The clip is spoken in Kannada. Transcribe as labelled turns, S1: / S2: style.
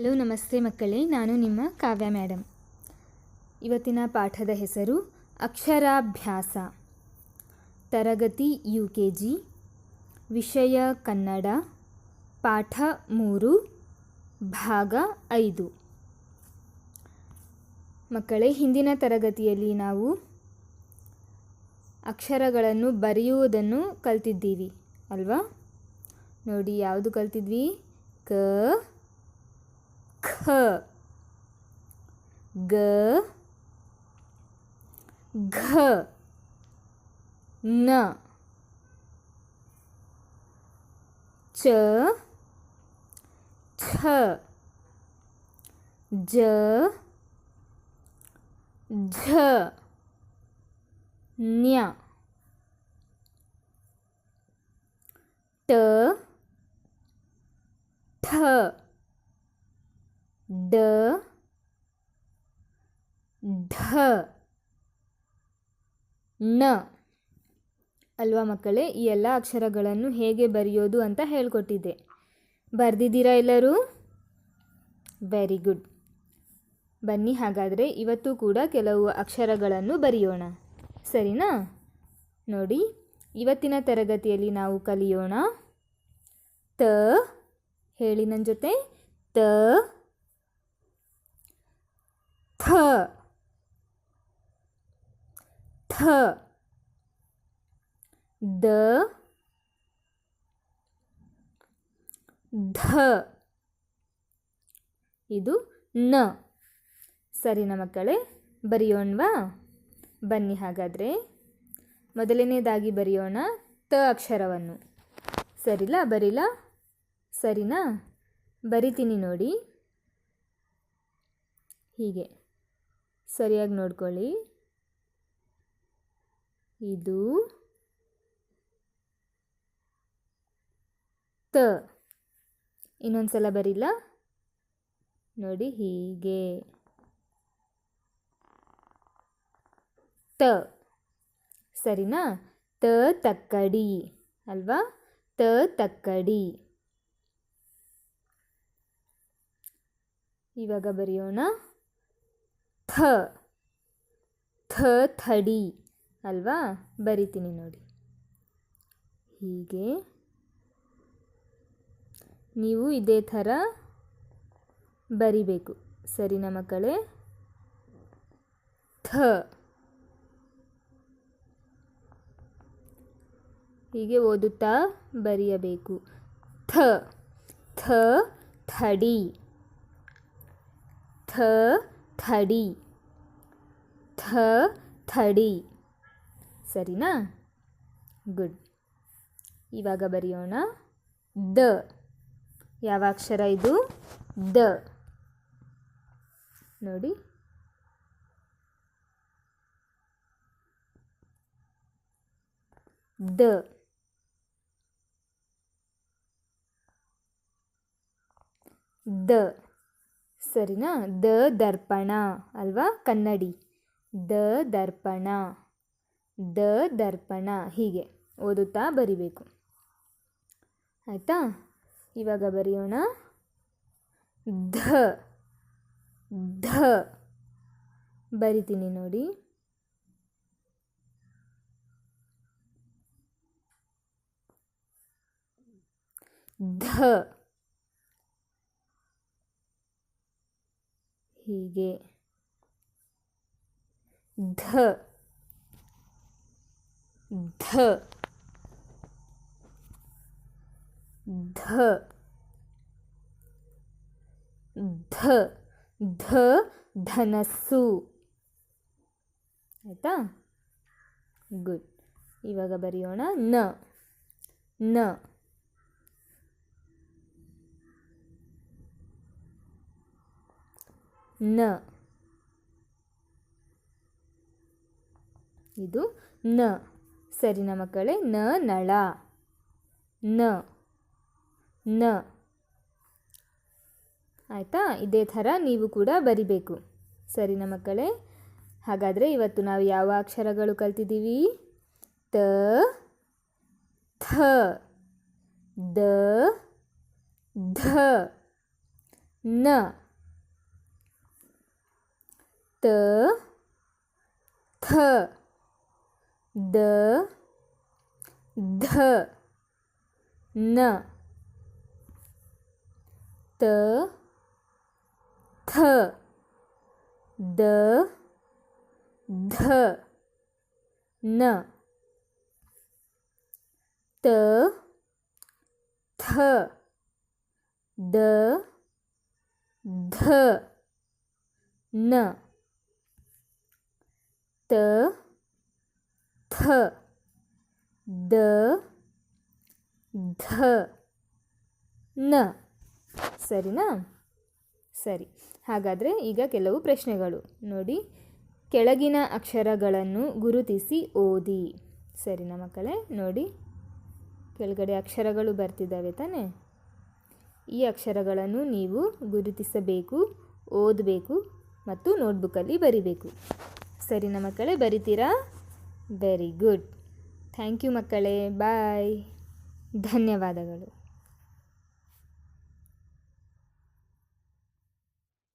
S1: ಹಲೋ ನಮಸ್ತೆ ಮಕ್ಕಳೇ, ನಾನು ನಿಮ್ಮ ಕಾವ್ಯ ಮೇಡಮ್. ಇವತ್ತಿನ ಪಾಠದ ಹೆಸರು ಅಕ್ಷರಾಭ್ಯಾಸ. ತರಗತಿ UKG, ವಿಷಯ ಕನ್ನಡ, ಪಾಠ 3, ಭಾಗ 5. ಮಕ್ಕಳೇ, ಹಿಂದಿನ ತರಗತಿಯಲ್ಲಿ ನಾವು ಅಕ್ಷರಗಳನ್ನು ಬರೆಯುವುದನ್ನು ಕಲ್ತಿದ್ದೀವಿ ಅಲ್ವಾ? ನೋಡಿ, ಯಾವುದು ಕಲ್ತಿದ್ವಿ? ಕ, ಖ, ಗ, ಘ, ನ, ಚ, ಛ, ಜ, ಝ, ನ್ಯ, ಟ, ಠ, ಡ, ಢ, ಣ ಅಲ್ವಾ ಮಕ್ಕಳೇ? ಈ ಎಲ್ಲ ಅಕ್ಷರಗಳನ್ನು ಹೇಗೆ ಬರೆಯೋದು ಅಂತ ಹೇಳ್ಕೊಟ್ಟಿದ್ದೆ. ಬರೆದಿದ್ದೀರಾ ಎಲ್ಲರೂ? Very good. ಬನ್ನಿ, ಹಾಗಾದರೆ ಇವತ್ತು ಕೂಡ ಕೆಲವು ಅಕ್ಷರಗಳನ್ನು ಬರೆಯೋಣ, ಸರಿನಾ? ನೋಡಿ, ಇವತ್ತಿನ ತರಗತಿಯಲ್ಲಿ ನಾವು ಕಲಿಯೋಣ ತ. ಹೇಳಿ ನನ್ನ ಜೊತೆ. ತ, ಥ, ಥ, ದ, ಧ, ಇದು ನ. ಸರಿನಾ ಮಕ್ಕಳೇ? ಬರೆಯೋಣವಾ? ಬನ್ನಿ ಹಾಗಾದರೆ ಮೊದಲನೇದಾಗಿ ಬರೆಯೋಣ ತ ಅಕ್ಷರವನ್ನು. ಬರಿಲ್ಲ? ಸರಿನಾ? ಬರಿತೀನಿ ನೋಡಿ. ಹೀಗೆ ಸರಿಯಾಗಿ ನೋಡ್ಕೊಳ್ಳಿ. ಇದು ತ. ಇನ್ನೊಂದ್ಸಲ ಬರಿಲ್ಲ? ನೋಡಿ, ಹೀಗೆ ತ. ಸರಿನಾ? ತ ತಕ್ಕಡಿ ಅಲ್ವಾ? ತ ತಕ್ಕಡಿ. ಇವಾಗ ಬರೆಯೋಣ ಥ. ಥ ಥಡಿ ಅಲ್ವಾ? ಬರಿತೀನಿ ನೋಡಿ, ಹೀಗೆ. ನೀವು ಇದೇ ಥರ ಬರಿಬೇಕು, ಸರಿನಾ ಮಕ್ಕಳೇ? ಥ. ಹೀಗೆ ಓದುತ್ತಾ ಬರೆಯಬೇಕು. ಥ. ಥ ಥಡಿ, ಥ ಥಡಿ, ಥ ಥಡಿ. ಸರಿನಾ? ಗುಡ್. ಇವಾಗ ಬರೆಯೋಣ ದ. ಯಾವ ಅಕ್ಷರ ಇದು? ದ. ನೋಡಿ, ದ. ದ. ಸರಿನಾ? ದ ದರ್ಪಣ ಅಲ್ವಾ? ಕನ್ನಡಿ. ದ ದರ್ಪಣ, ದ ದರ್ಪಣ. ಹೀಗೆ ಓದುತ್ತಾ ಬರಿಬೇಕು, ಆಯಿತಾ? ಇವಾಗ ಬರೆಯೋಣ ಧ. ಧ. ಬರಿತೀನಿ ನೋಡಿ. ಧ. ಹೀಗೆ ಧ. ಧ. ಧ. ಧ. ಧ ಧನಸ್ಸು. ಆಯಿತಾ? ಗುಡ್. ಇವಾಗ ಬರೆಯೋಣ ನ. ನ. ನ. ಇದು ನ. ಸರಿನಾ ಮಕ್ಕಳೇ? ನ ನಳ. ನ. ನ. ಆಯಿತಾ? ಇದೇ ಥರ ನೀವು ಕೂಡ ಬರಿಬೇಕು, ಸರಿನಾ ಮಕ್ಕಳೇ? ಹಾಗಾದರೆ ಇವತ್ತು ನಾವು ಯಾವ ಅಕ್ಷರಗಳು ಕಲ್ತಿದ್ದೀವಿ? ತ, ಥ, ದ, ಧ, ನ, ತ, ಥ, ದ, ಧ, ನ, ತ, ಥ, ದ, ಧ, ನ, ತ, ಥ, ದ, ಧ, ನ, ತ, ಥ, ದ, ಧ, ನ. ಸರಿನಾ? ಸರಿ. ಹಾಗಾದರೆ ಈಗ ಕೆಲವು ಪ್ರಶ್ನೆಗಳು ನೋಡಿ. ಕೆಳಗಿನ ಅಕ್ಷರಗಳನ್ನು ಗುರುತಿಸಿ ಓದಿ. ಸರಿನಾ ಮಕ್ಕಳೇ? ನೋಡಿ, ಕೆಳಗಡೆ ಅಕ್ಷರಗಳು ಬರ್ತಿದ್ದಾವೆ ತಾನೇ? ಈ ಅಕ್ಷರಗಳನ್ನು ನೀವು ಗುರುತಿಸಬೇಕು, ಓದಬೇಕು ಮತ್ತು ನೋಟ್ಬುಕ್ಕಲ್ಲಿ ಬರಿಬೇಕು. ಸರಿನಾ ಮಕ್ಕಳೇ? ಬರಿತೀರಾ? Very good. ಥ್ಯಾಂಕ್ ಯು ಮಕ್ಕಳೇ. ಬಾಯ್. ಧನ್ಯವಾದಗಳು.